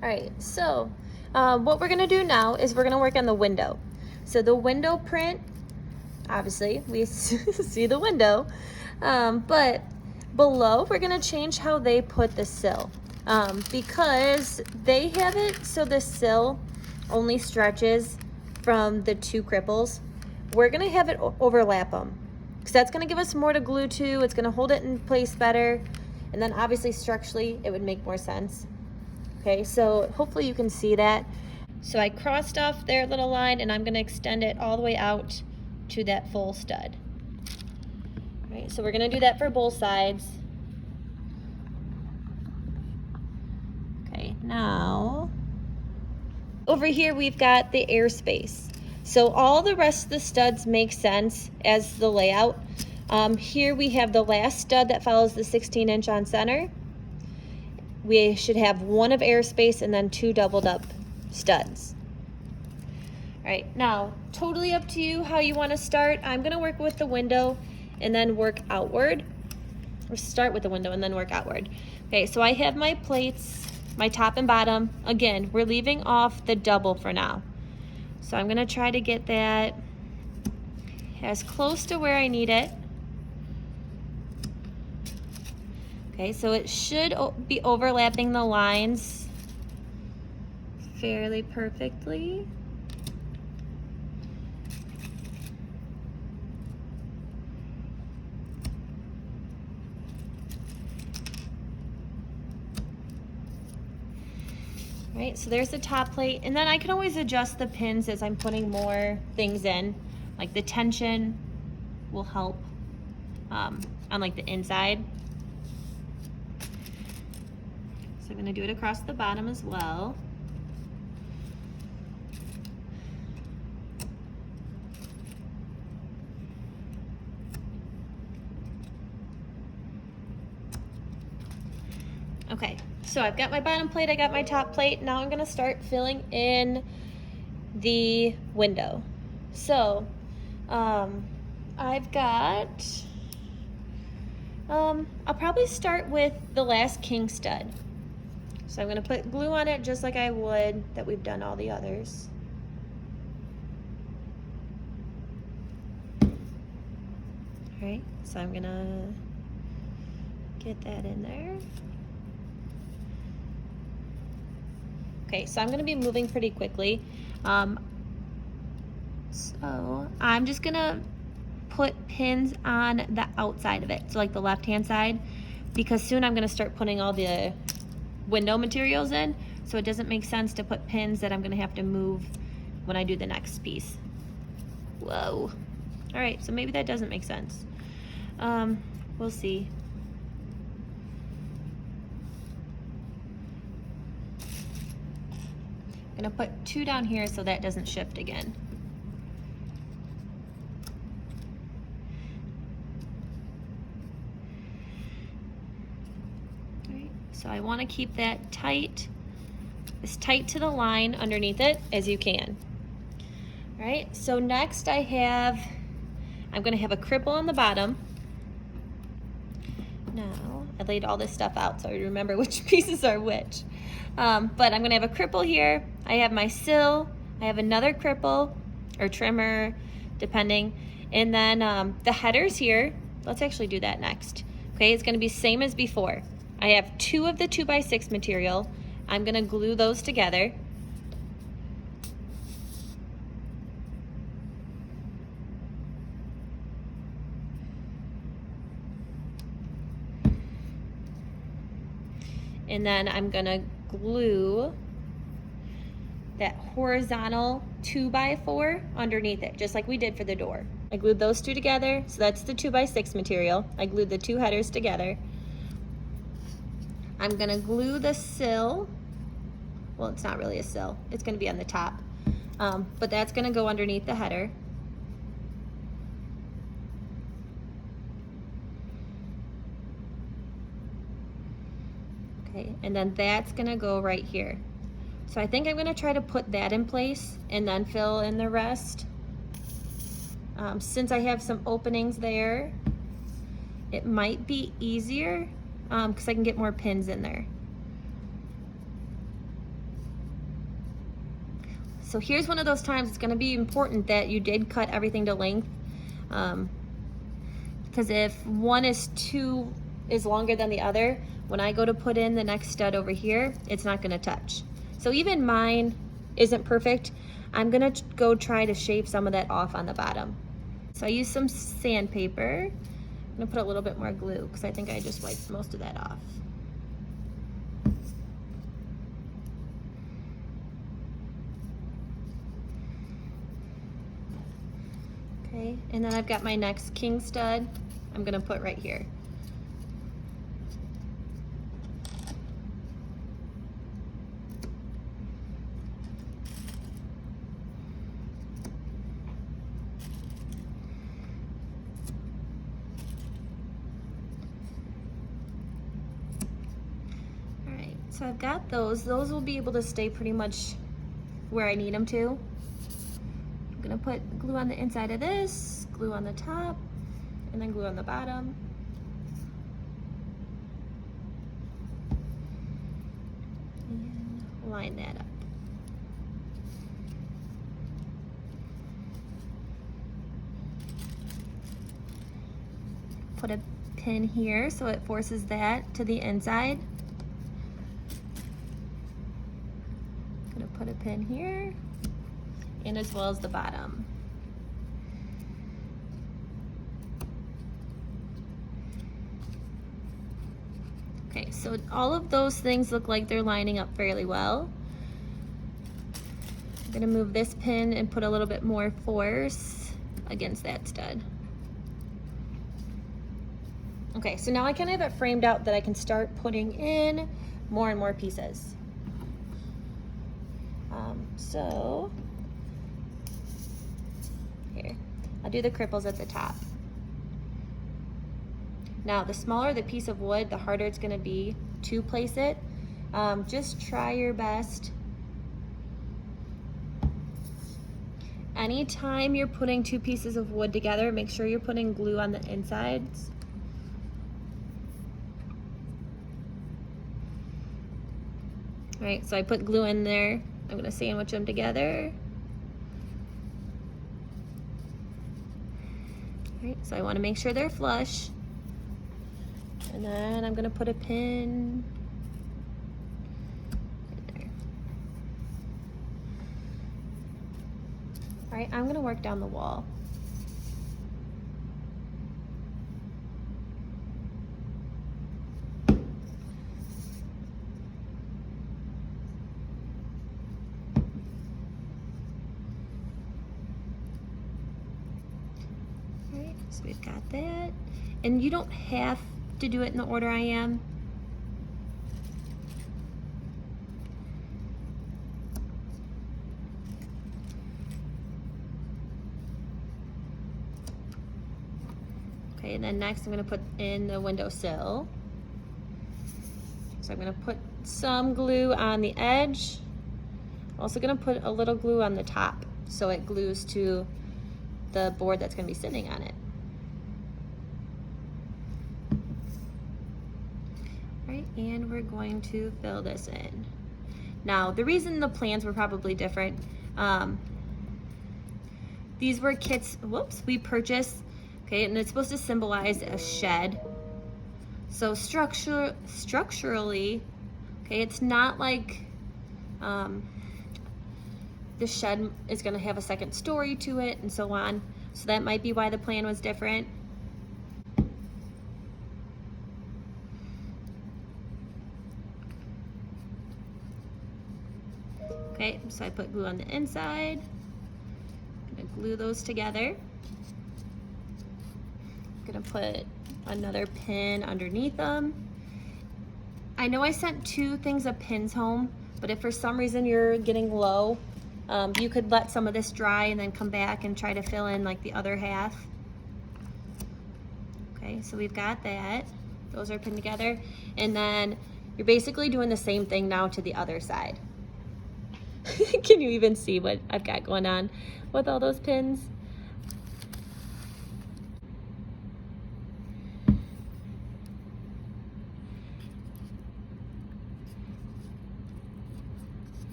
All right, so what we're gonna do now is we're gonna work on the window. So the window print, obviously we see the window, but below we're gonna change how they put the sill, because they have it so the sill only stretches from the two cripples. We're gonna have it overlap them because that's gonna give us more to glue to. It's gonna hold it in place better, and then obviously structurally it would make more sense. Okay, so hopefully you can see that. So I crossed off their little line and I'm gonna extend it all the way out to that full stud. All right, so we're gonna do that for both sides. Okay, now over here we've got the airspace. So all the rest of the studs make sense as the layout. Here we have the last stud that follows the 16-inch on center. We should have one of airspace and then two doubled up studs. All right, now totally up to you how you want to start. I'm going to work with the window and then work outward, or start with the window and then work outward. Okay, so I have my plates, my top and bottom. Again, we're leaving off the double for now. So I'm going to try to get that as close to where I need it. Okay, so it should be overlapping the lines fairly perfectly. All right, so there's the top plate, and then I can always adjust the pins as I'm putting more things in. Like the tension will help on like the inside. So I'm going to do it across the bottom as well. Okay, so I've got my bottom plate, I got my top plate. Now I'm going to start filling in the window. So I've got, I'll probably start with the last king stud. So I'm going to put glue on it just like I would that we've done all the others. All right, so I'm going to get that in there. Okay, so I'm going to be moving pretty quickly. So I'm just going to put pins on the outside of it, so like the left-hand side, because soon I'm going to start putting all the window materials in, so it doesn't make sense to put pins that I'm going to have to move when I do the next piece. Whoa. All right, so maybe that doesn't make sense. We'll see. I'm going to put two down here so that doesn't shift again. So I want to keep that tight, as tight to the line underneath it as you can. All right, so next I'm going to have a cripple on the bottom. Now, I laid all this stuff out so I remember which pieces are which. But I'm going to have a cripple here. I have my sill. I have another cripple or trimmer, depending. And then the headers here, let's actually do that next. Okay, it's going to be same as before. I have two of the 2x6 material. I'm going to glue those together. And then I'm going to glue that horizontal 2x4 underneath it, just like we did for the door. I glued those two together, so that's the 2x6 material. I glued the two headers together. I'm gonna glue the sill. Well, it's not really a sill. It's gonna be on the top, but that's gonna go underneath the header. Okay, and then that's gonna go right here. So I think I'm gonna try to put that in place and then fill in the rest. Since I have some openings there, it might be easier because I can get more pins in there. So here's one of those times it's gonna be important that you did cut everything to length. Because if one is longer than the other, when I go to put in the next stud over here, it's not gonna touch. So even mine isn't perfect. I'm gonna go try to shave some of that off on the bottom. So I use some sandpaper. I'm gonna put a little bit more glue because I think I just wiped most of that off. Okay, and then I've got my next king stud I'm gonna put right here. All right, so I've got those. Those will be able to stay pretty much where I need them to. I'm gonna put glue on the inside of this, glue on the top, and then glue on the bottom. And line that up. Put a pin here so it forces that to the inside. Gonna put a pin here, and as well as the bottom. Okay, so all of those things look like they're lining up fairly well. I'm gonna move this pin and put a little bit more force against that stud. Okay, so now I kind of have it framed out that I can start putting in more and more pieces. So here, I'll do the cripples at the top. Now, the smaller the piece of wood, the harder it's gonna be to place it. Just try your best. Anytime you're putting two pieces of wood together, make sure you're putting glue on the insides. All right, so I put glue in there. I'm gonna sandwich them together. All right, so I wanna make sure they're flush. And then I'm gonna put a pin in there. All right, I'm gonna work down the wall. All right, so we've got that. And you don't have to do it in the order I am. Okay, and then next I'm gonna put in the windowsill. So I'm gonna put some glue on the edge. I'm also gonna put a little glue on the top so it glues to the board that's gonna be sitting on it. Right, and we're going to fill this in. Now, the reason the plans were probably different, these were kits, we purchased, okay, and it's supposed to symbolize a shed. So structurally, okay, it's not like the shed is gonna have a second story to it and so on. So that might be why the plan was different. Okay, so I put glue on the inside. I'm gonna glue those together. I'm gonna put another pin underneath them. I know I sent 2 things of pins home, but if for some reason you're getting low, you could let some of this dry and then come back and try to fill in like the other half. Okay, so we've got that. Those are pinned together. And then you're basically doing the same thing now to the other side. Can you even see what I've got going on with all those pins?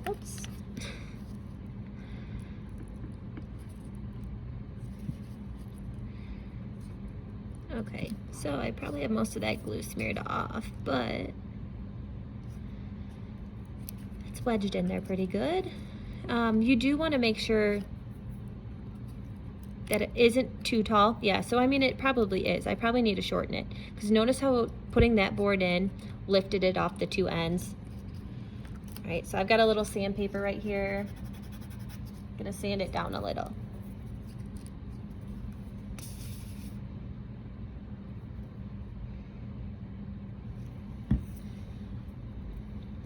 Whoops. Okay, so I probably have most of that glue smeared off, but it's wedged in there pretty good. You do want to make sure that it isn't too tall. Yeah, so I mean, it probably is. I probably need to shorten it, because notice how putting that board in lifted it off the two ends. All right, so I've got a little sandpaper right here. I'm gonna sand it down a little.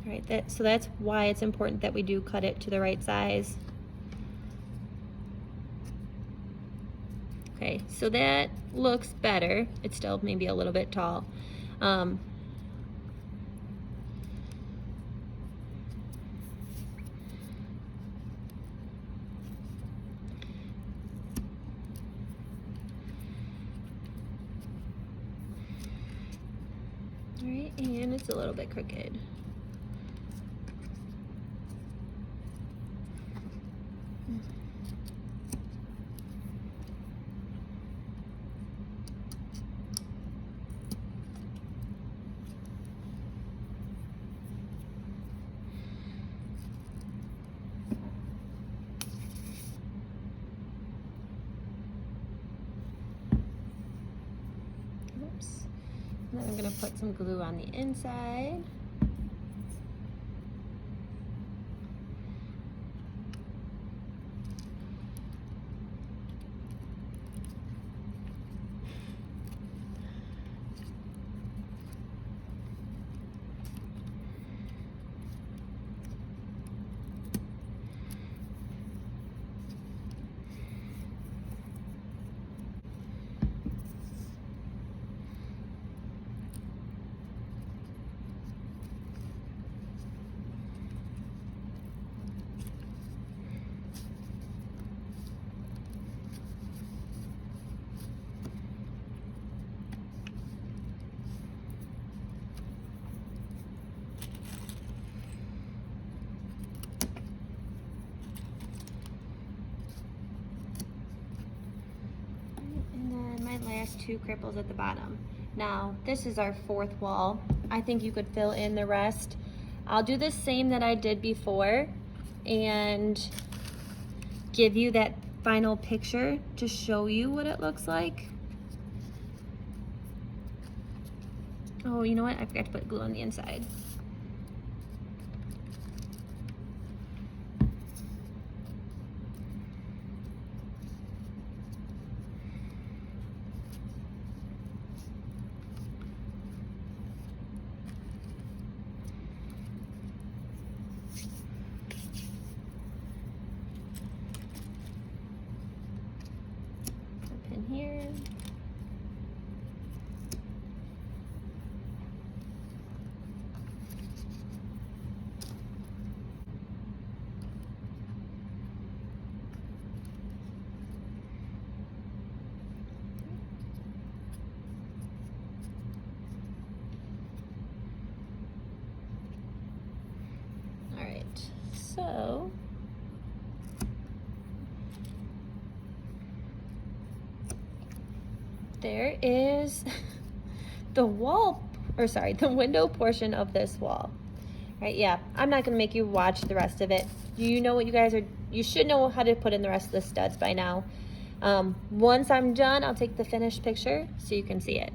All right, so that's why it's important that we do cut it to the right size. Okay, so that looks better. It's still maybe a little bit tall. All right, and it's a little bit crooked. Oops. And then I'm gonna put some glue on the inside. Last two cripples at the bottom. Now this is our fourth wall. I think you could fill in the rest. I'll do the same that I did before and give you that final picture to show you what it looks like. Oh, you know what? I forgot to put glue on the inside. In here. All right, so there is the wall, or sorry, the window portion of this wall. Right, yeah, I'm not gonna make you watch the rest of it. You know what you guys are, you should know how to put in the rest of the studs by now. Once I'm done, I'll take the finished picture so you can see it.